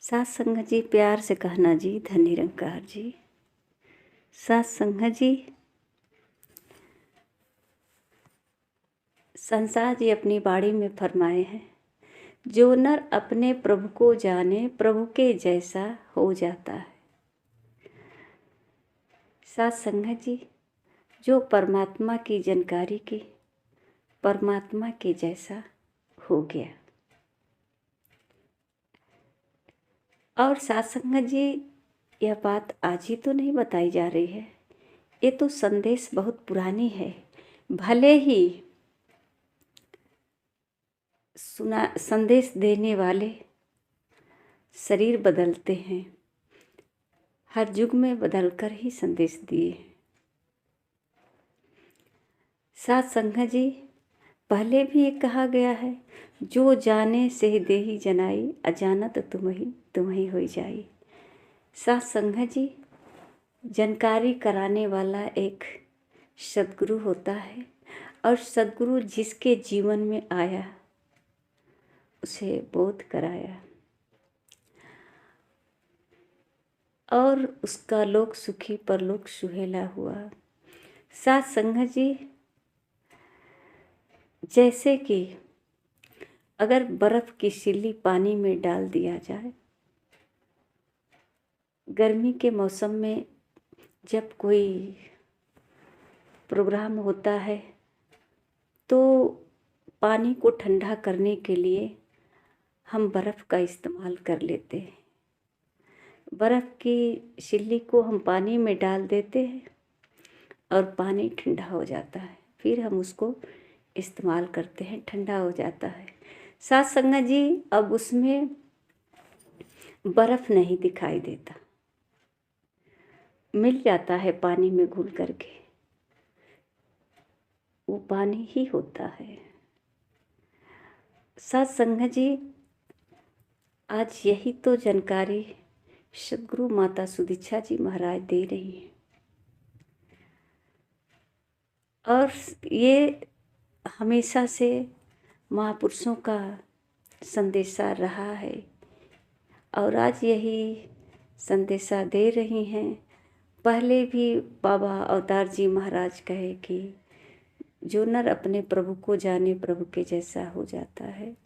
सात संगत जी प्यार से कहना जी, धन निरंकार जी। सात संगत जी, संसार जी अपनी बाणी में फरमाए हैं, जो नर अपने प्रभु को जाने प्रभु के जैसा हो जाता है। सात संगत जी, जो परमात्मा की जानकारी की परमात्मा के जैसा हो गया। और सात संगत जी, यह बात आज ही तो नहीं बताई जा रही है, ये तो संदेश बहुत पुरानी है। भले ही सुना संदेश देने वाले शरीर बदलते हैं, हर युग में बदलकर ही संदेश दिए। सात संगत जी, पहले भी ये कहा गया है, जो जाने से देही जनाई, अजानत तुम्ही होई जाई। सात संगत जी, जानकारी कराने वाला एक सद्गुरु होता है, और सद्गुरु जिसके जीवन में आया उसे बोध कराया, और उसका लोक सुखी परलोक सुहेला हुआ। सात संगत जी, जैसे कि अगर बर्फ़ की सिल्ली पानी में डाल दिया जाए, गर्मी के मौसम में जब कोई प्रोग्राम होता है तो पानी को ठंडा करने के लिए हम बर्फ़ का इस्तेमाल कर लेते हैं। बर्फ़ की सिल्ली को हम पानी में डाल देते हैं और पानी ठंडा हो जाता है, फिर हम उसको इस्तेमाल करते हैं, ठंडा हो जाता है। सात संगत जी, अब उसमें बर्फ़ नहीं दिखाई देता, मिल जाता है पानी में घुल करके, वो पानी ही होता है। सात संगत जी, आज यही तो जानकारी सद्गुरु माता सुदीक्षा जी महाराज दे रही हैं, और ये हमेशा से महापुरुषों का संदेशा रहा है, और आज यही संदेशा दे रही हैं। पहले भी बाबा अवतार जी महाराज कहे कि जो नर अपने प्रभु को जाने प्रभु के जैसा हो जाता है।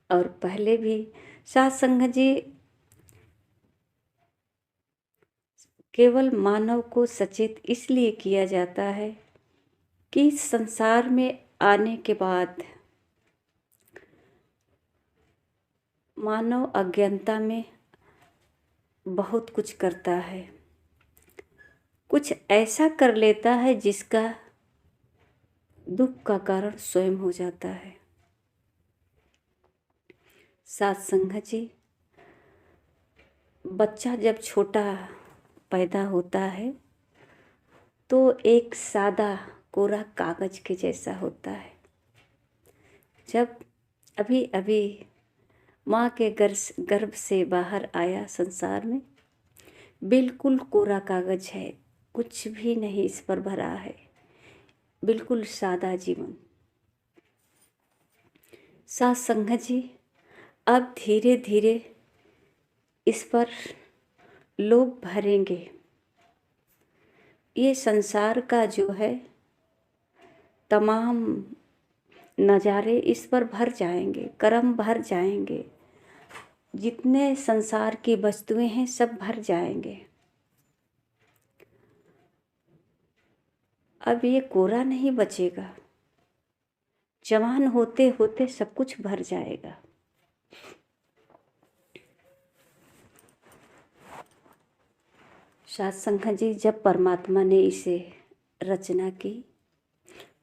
और पहले भी सात संगत जी, केवल मानव को सचेत इसलिए किया जाता है कि संसार में आने के बाद मानव अज्ञानता में बहुत कुछ करता है, कुछ ऐसा कर लेता है जिसका दुख का कारण स्वयं हो जाता है। सात संगत जी, बच्चा जब छोटा पैदा होता है तो एक सादा कोरा कागज के जैसा होता है। जब अभी अभी माँ के गर्भ से बाहर आया संसार में, बिल्कुल कोरा कागज है, कुछ भी नहीं इस पर भरा है, बिल्कुल सादा जीवन। सात संगत जी, अब धीरे धीरे इस पर लोग भरेंगे। ये संसार का जो है तमाम नज़ारे इस पर भर जाएंगे, कर्म भर जाएंगे, जितने संसार की वस्तुएं हैं सब भर जाएंगे। अब ये कोरा नहीं बचेगा, जवान होते होते सब कुछ भर जाएगा। सात संगत जी, जब परमात्मा ने इसे रचना की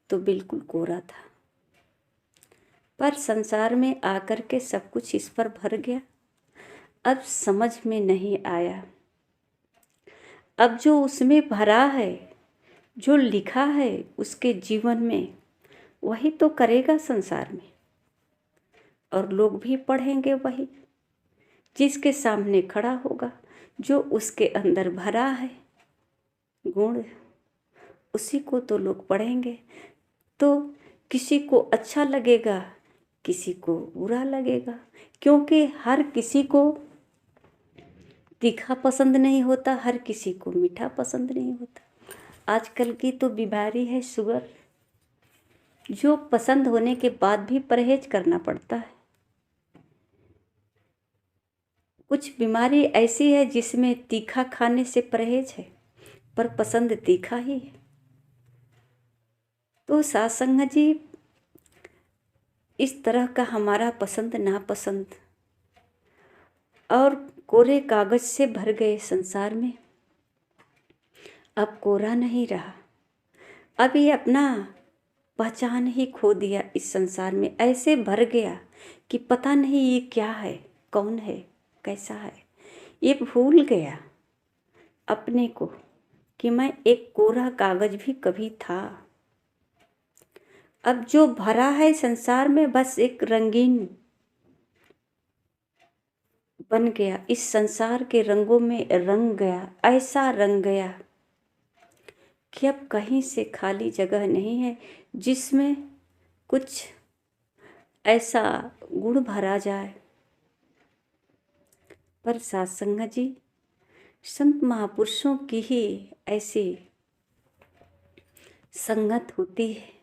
तो बिल्कुल कोरा था, पर संसार में आकर के सब कुछ इस पर भर गया। अब समझ में नहीं आया, अब जो उसमें भरा है, जो लिखा है उसके जीवन में, वही तो करेगा संसार में, और लोग भी पढ़ेंगे वही, जिसके सामने खड़ा होगा, जो उसके अंदर भरा है गुण, उसी को तो लोग पढ़ेंगे। तो किसी को अच्छा लगेगा, किसी को बुरा लगेगा, क्योंकि हर किसी को तीखा पसंद नहीं होता, हर किसी को मीठा पसंद नहीं होता। आजकल की तो बीमारी है शुगर, जो पसंद होने के बाद भी परहेज करना पड़ता है। कुछ बीमारी ऐसी है जिसमें तीखा खाने से परहेज है, पर पसंद तीखा ही है। तो सत्संग जी, इस तरह का हमारा पसंद नापसंद और कोरे कागज से भर गए संसार में अब कोरा नहीं रहा। अब ये अपना पहचान ही खो दिया। इस संसार में ऐसे भर गया कि पता नहीं ये क्या है, कौन है, कैसा है। ये भूल गया अपने को कि मैं एक कोरा कागज भी कभी था। अब जो भरा है संसार में बस एक रंगीन बन गया, इस संसार के रंगों में रंग गया, ऐसा रंग गया कि अब कहीं से खाली जगह नहीं है जिसमें कुछ ऐसा गुण भरा जाए। पर सत्संग जी, संत महापुरुषों की ही ऐसी संगत होती है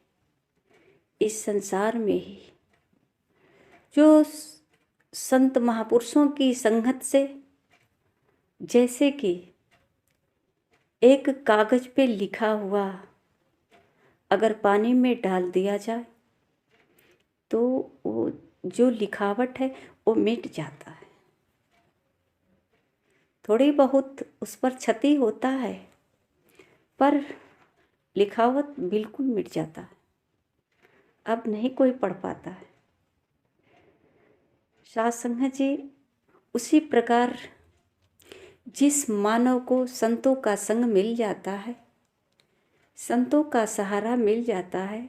इस संसार में ही। जो संत महापुरुषों की संगत से जैसे कि एक कागज पे लिखा हुआ अगर पानी में डाल दिया जाए तो वो जो लिखावट है वो मिट जाता है। थोड़ी बहुत उस पर क्षति होता है, पर लिखावट बिल्कुल मिट जाता है, अब नहीं कोई पढ़ पाता है। सत्संग जी, उसी प्रकार जिस मानव को संतों का संग मिल जाता है, संतों का सहारा मिल जाता है,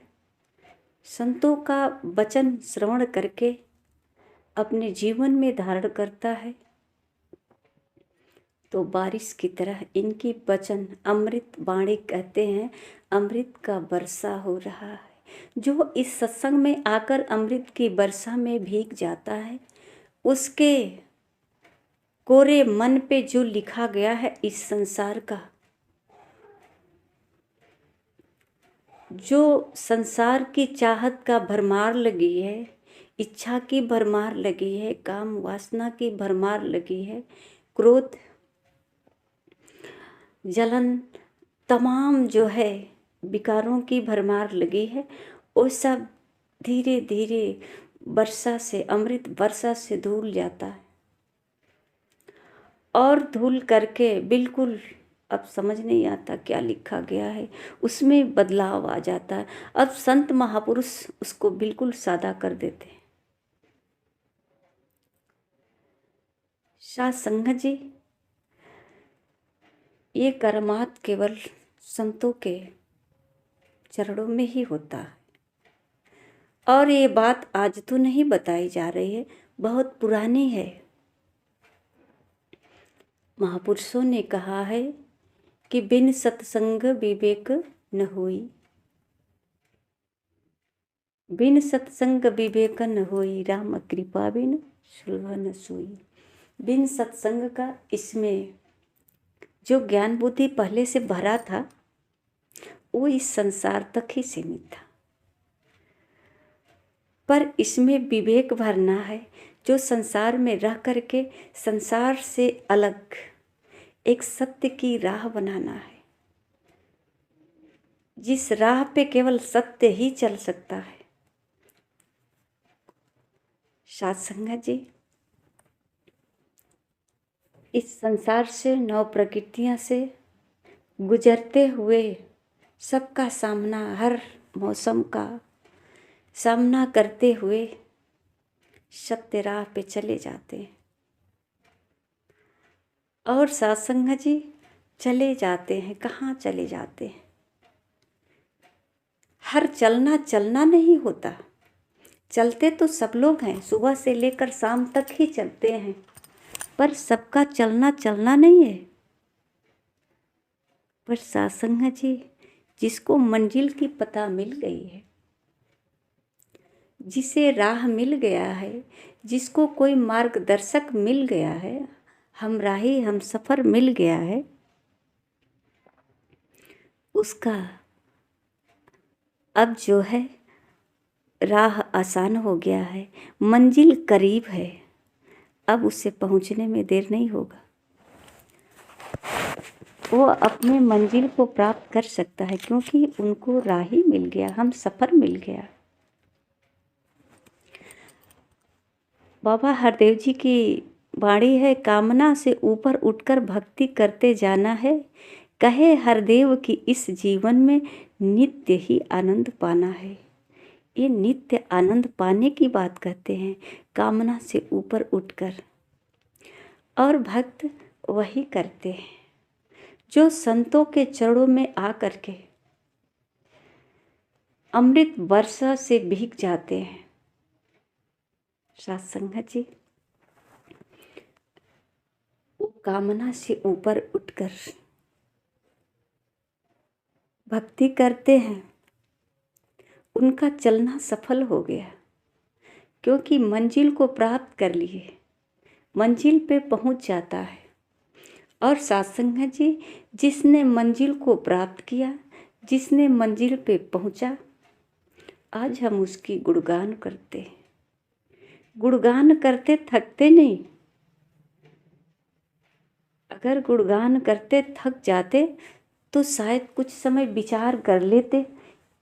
संतों का वचन श्रवण करके अपने जीवन में धारण करता है, तो बारिश की तरह इनकी वचन अमृत वाणी कहते हैं, अमृत का वर्षा हो रहा है। जो इस सत्संग में आकर अमृत की वर्षा में भीग जाता है, उसके कोरे मन पे जो लिखा गया है इस संसार का, जो संसार की चाहत का भरमार लगी है, इच्छा की भरमार लगी है, काम वासना की भरमार लगी है, क्रोध जलन तमाम जो है विकारों की भरमार लगी है, वो सब धीरे धीरे वर्षा से, अमृत वर्षा से धुल जाता है। और धुल करके बिल्कुल अब समझ नहीं आता क्या लिखा गया है, उसमें बदलाव आ जाता है। अब संत महापुरुष उसको बिल्कुल सादा कर देते हैं। सत्संग जी, ये करामात केवल संतों के चरणों में ही होता है। और ये बात आज तो नहीं बताई जा रही है, बहुत पुरानी है। महापुरुषों ने कहा है कि बिन सत्संग विवेक न होई, बिन सत्संग विवेक न होई, राम कृपा बिन सुलभ न सोई। बिन सत्संग का इसमें जो ज्ञान बुद्धि पहले से भरा था वो इस संसार तक ही सीमित था, पर इसमें विवेक भरना है। जो संसार में रह करके संसार से अलग एक सत्य की राह बनाना है, जिस राह पे केवल सत्य ही चल सकता है। सत्संग जी, इस संसार से, नौ प्रकृतियां से गुजरते हुए सबका सामना, हर मौसम का सामना करते हुए सत्य राह पे चले जाते हैं। और सत्संग जी, चले जाते हैं, कहाँ चले जाते हैं? हर चलना चलना नहीं होता। चलते तो सब लोग हैं, सुबह से लेकर शाम तक ही चलते हैं, पर सबका चलना चलना नहीं है। पर सत्संग जी, जिसको मंजिल की पता मिल गई है, जिसे राह मिल गया है, जिसको कोई मार्गदर्शक मिल गया है, हमराही हम सफ़र मिल गया है, उसका अब जो है राह आसान हो गया है, मंजिल करीब है, अब उसे पहुंचने में देर नहीं होगा। वो अपने मंजिल को प्राप्त कर सकता है, क्योंकि उनको राही मिल गया, हम सफ़र मिल गया। बाबा हरदेव जी की वाणी है, कामना से ऊपर उठकर भक्ति करते जाना है, कहे हरदेव की इस जीवन में नित्य ही आनंद पाना है। ये नित्य आनंद पाने की बात कहते हैं, कामना से ऊपर उठकर। और भक्त वही करते हैं जो संतों के चरणों में आकर के अमृत वर्षा से भीग जाते हैं। साथ संगत जी, वो कामना से ऊपर उठकर भक्ति करते हैं, उनका चलना सफल हो गया, क्योंकि मंजिल को प्राप्त कर लिए, मंजिल पे पहुंच जाता है। और सत्संग जी, जिसने मंजिल को प्राप्त किया, जिसने मंजिल पे पहुंचा, आज हम उसकी गुणगान करते हैं। गुणगान करते थकते नहीं। अगर गुणगान करते थक जाते तो शायद कुछ समय विचार कर लेते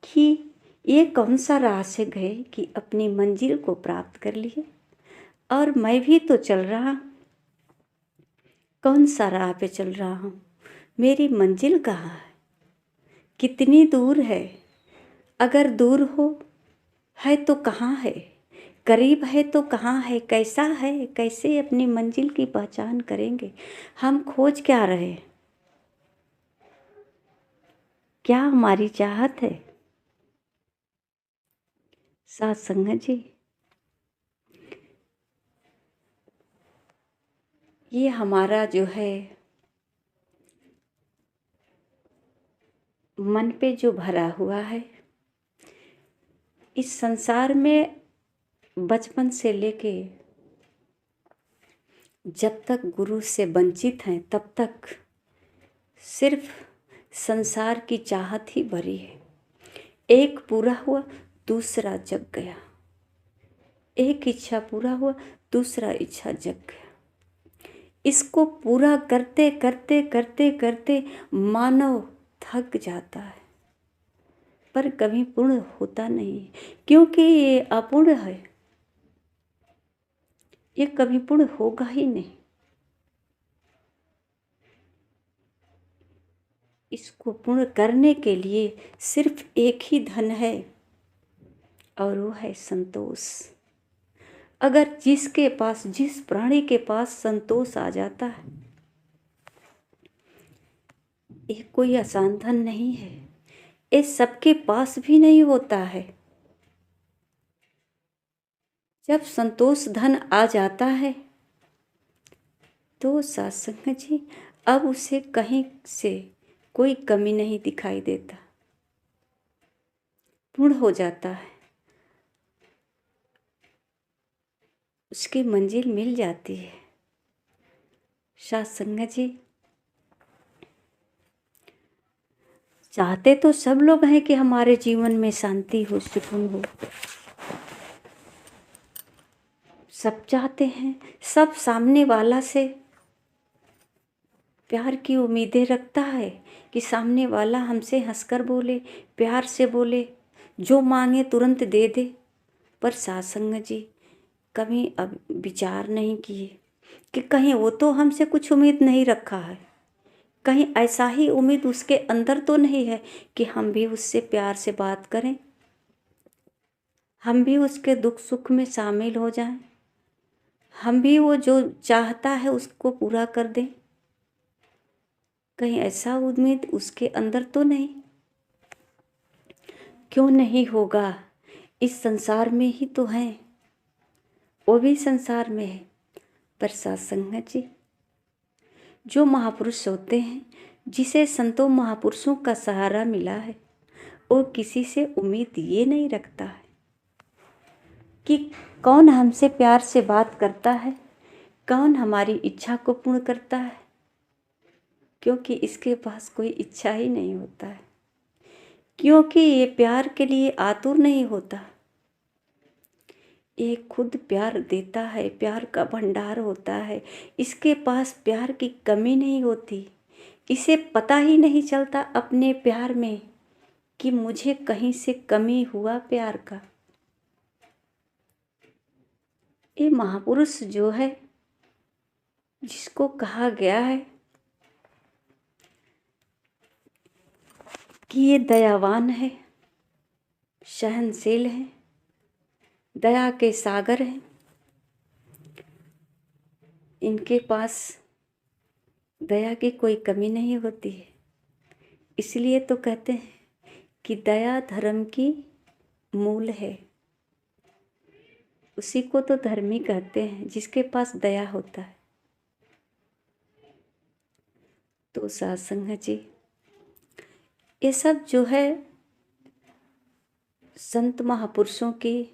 कि ये कौन सा राह से गए कि अपनी मंजिल को प्राप्त कर लिए, और मैं भी तो चल रहा, कौन सा राह पे चल रहा हूँ, मेरी मंजिल कहाँ है, कितनी दूर है, अगर दूर हो है तो कहाँ है, करीब है तो कहाँ है, कैसा है, कैसे अपनी मंजिल की पहचान करेंगे। हम खोज क्या रहे, क्या हमारी चाहत है। साथ संगत जी, ये हमारा जो है मन पे जो भरा हुआ है, इस संसार में बचपन से लेके जब तक गुरु से वंचित हैं तब तक सिर्फ संसार की चाहत ही भरी है। एक पूरा हुआ दूसरा जग गया, एक इच्छा पूरा हुआ दूसरा इच्छा जग गया। इसको पूरा करते करते करते करते मानव थक जाता है, पर कभी पूर्ण होता नहीं, क्योंकि ये अपूर्ण है, ये कभी पूर्ण होगा ही नहीं। इसको पूर्ण करने के लिए सिर्फ एक ही धन है, और वो है संतोष। अगर जिसके पास, जिस प्राणी के पास संतोष आ जाता है, ये कोई आसान धन नहीं है, ये सबके पास भी नहीं होता है। जब संतोष धन आ जाता है तो सत्संग जी, अब उसे कहीं से कोई कमी नहीं दिखाई देता, पूर्ण हो जाता है, उसकी मंजिल मिल जाती है। सत्संग जी, चाहते तो सब लोग हैं कि हमारे जीवन में शांति हो, सुकून हो, सब चाहते हैं, सब सामने वाला से प्यार की उम्मीदें रखता है कि सामने वाला हमसे हंसकर बोले, प्यार से बोले, जो मांगे तुरंत दे दे। पर सत्संग जी, कभी अब विचार नहीं किए कि कहीं वो तो हमसे कुछ उम्मीद नहीं रखा है, कहीं ऐसा ही उम्मीद उसके अंदर तो नहीं है कि हम भी उससे प्यार से बात करें, हम भी उसके दुख सुख में शामिल हो जाएं, हम भी वो जो चाहता है उसको पूरा कर दें। कहीं ऐसा उम्मीद उसके अंदर तो नहीं? क्यों नहीं होगा, इस संसार में ही तो हैं, वो भी संसार में है। पर सत्संग जी, जो महापुरुष होते हैं, जिसे संतों महापुरुषों का सहारा मिला है, वो किसी से उम्मीद ये नहीं रखता है कि कौन हमसे प्यार से बात करता है, कौन हमारी इच्छा को पूर्ण करता है, क्योंकि इसके पास कोई इच्छा ही नहीं होता है, क्योंकि ये प्यार के लिए आतुर नहीं होता, ये खुद प्यार देता है, प्यार का भंडार होता है। इसके पास प्यार की कमी नहीं होती, इसे पता ही नहीं चलता अपने प्यार में कि मुझे कहीं से कमी हुआ प्यार का। ये महापुरुष जो है, जिसको कहा गया है कि ये दयावान है, सहनशील है, दया के सागर हैं, इनके पास दया की कोई कमी नहीं होती है। इसलिए तो कहते हैं कि दया धर्म की मूल है। उसी को तो धर्मी कहते हैं, जिसके पास दया होता है। तो सत्संग जी, ये सब जो है संत महापुरुषों की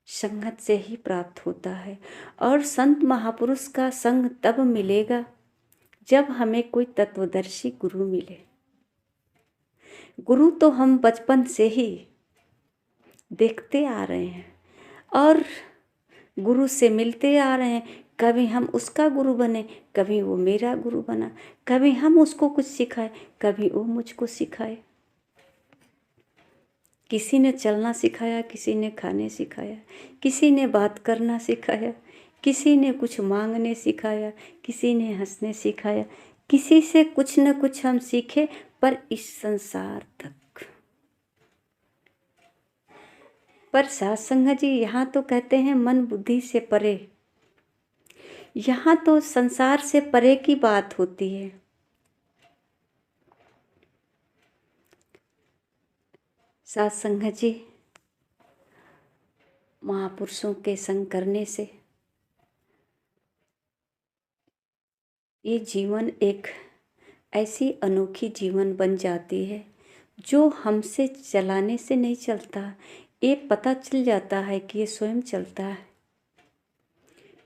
संगत से ही प्राप्त होता है। और संत महापुरुष का संग तब मिलेगा जब हमें कोई तत्वदर्शी गुरु मिले। गुरु तो हम बचपन से ही देखते आ रहे हैं और गुरु से मिलते आ रहे हैं। कभी हम उसका गुरु बने, कभी वो मेरा गुरु बना, कभी हम उसको कुछ सिखाए, कभी वो मुझको सिखाए। किसी ने चलना सिखाया, किसी ने खाने सिखाया, किसी ने बात करना सिखाया, किसी ने कुछ मांगने सिखाया, किसी ने हंसने सिखाया। किसी से कुछ न कुछ हम सीखे, पर इस संसार तक। पर सत्संग जी, यहाँ तो कहते हैं मन बुद्धि से परे। यहाँ तो संसार से परे की बात होती है। सत्संग जी, महापुरुषों के संग करने से ये जीवन एक ऐसी अनोखी जीवन बन जाती है जो हमसे चलाने से नहीं चलता। ये पता चल जाता है कि ये स्वयं चलता है।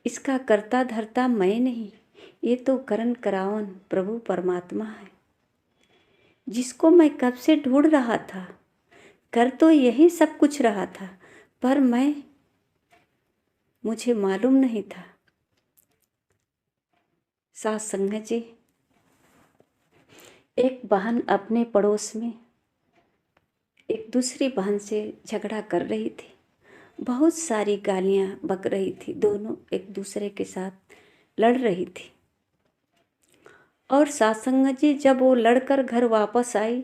इसका करता धरता मैं नहीं, ये तो करन करावन प्रभु परमात्मा है, जिसको मैं कब से ढूंढ रहा था। कर तो यही सब कुछ रहा था, पर मुझे मालूम नहीं था। सत्संग जी, एक बहन अपने पड़ोस में एक दूसरी बहन से झगड़ा कर रही थी। बहुत सारी गालियाँ बक रही थी, दोनों एक दूसरे के साथ लड़ रही थी। और सत्संग जी, जब वो लड़कर घर वापस आई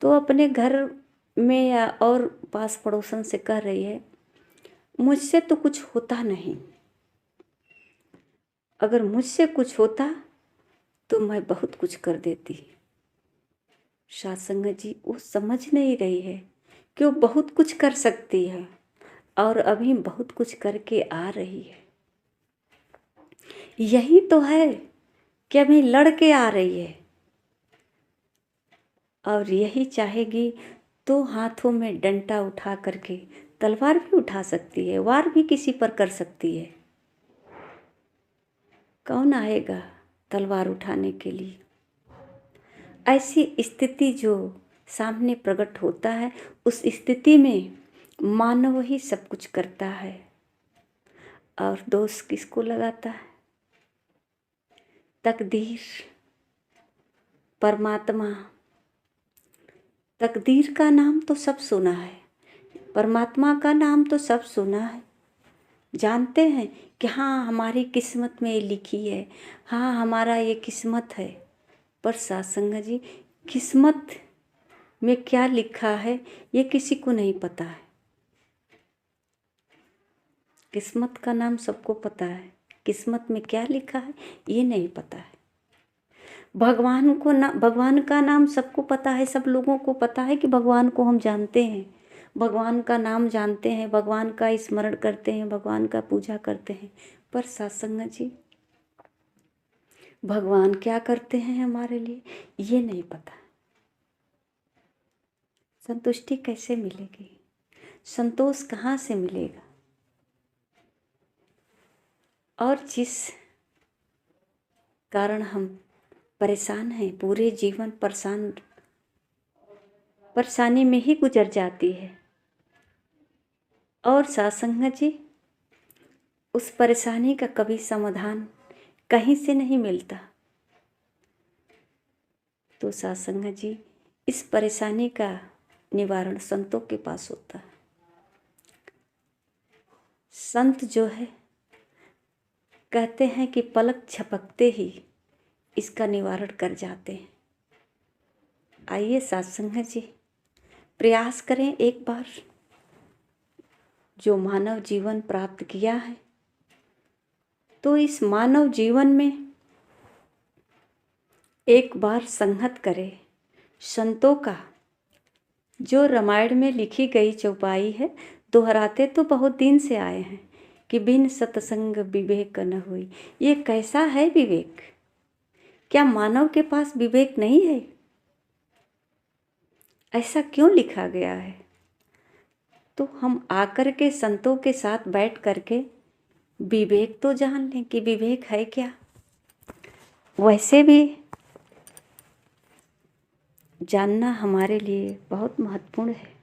तो अपने घर में या और पास पड़ोसन से कह रही है, मुझसे तो कुछ होता नहीं, अगर मुझसे कुछ होता तो मैं बहुत कुछ कर देती। सत्संग जी, वो समझ नहीं रही है कि वो बहुत कुछ कर सकती है और अभी बहुत कुछ करके आ रही है। यही तो है कि अभी लड़के आ रही है और यही चाहेगी तो हाथों में डंडा उठा करके तलवार भी उठा सकती है, वार भी किसी पर कर सकती है। कौन आएगा तलवार उठाने के लिए? ऐसी स्थिति जो सामने प्रकट होता है, उस स्थिति में मानव ही सब कुछ करता है और दोष किसको लगाता है? तकदीर, परमात्मा। तकदीर का नाम तो सब सुना है, परमात्मा का नाम तो सब सुना है, जानते हैं कि हाँ हमारी किस्मत में ये लिखी है, हाँ हमारा ये किस्मत है। पर सत्संग जी, किस्मत में क्या लिखा है ये किसी को नहीं पता है। किस्मत का नाम सबको पता है, किस्मत में क्या लिखा है ये नहीं पता है। भगवान का नाम सबको पता है, सब लोगों को पता है कि भगवान को हम जानते हैं, भगवान का नाम जानते हैं, भगवान का स्मरण करते हैं, भगवान का पूजा करते हैं। पर सत्संग जी, भगवान क्या करते हैं हमारे लिए ये नहीं पता। संतुष्टि कैसे मिलेगी? संतोष कहाँ से मिलेगा? और जिस कारण हम परेशान हैं, पूरे जीवन परेशानी में ही गुजर जाती है। और सत्संग जी, उस परेशानी का कभी समाधान कहीं से नहीं मिलता। तो सत्संग जी, इस परेशानी का निवारण संतों के पास होता है। संत जो है कहते हैं कि पलक झपकते ही इसका निवारण कर जाते हैं। आइए सत्संग जी, प्रयास करें एक बार। जो मानव जीवन प्राप्त किया है, तो इस मानव जीवन में एक बार संगत करें संतों का। जो रामायण में लिखी गई चौपाई है, दोहराते तो बहुत दिन से आए हैं कि बिन सत्संग विवेक न हुई। ये कैसा है विवेक? क्या मानव के पास विवेक नहीं है? ऐसा क्यों लिखा गया है? तो हम आकर के संतों के साथ बैठ करके विवेक तो जान लें कि विवेक है क्या। वैसे भी जानना हमारे लिए बहुत महत्वपूर्ण है।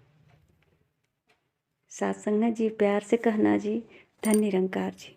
सत्संग जी, प्यार से कहना जी, धन्य निरंकार जी।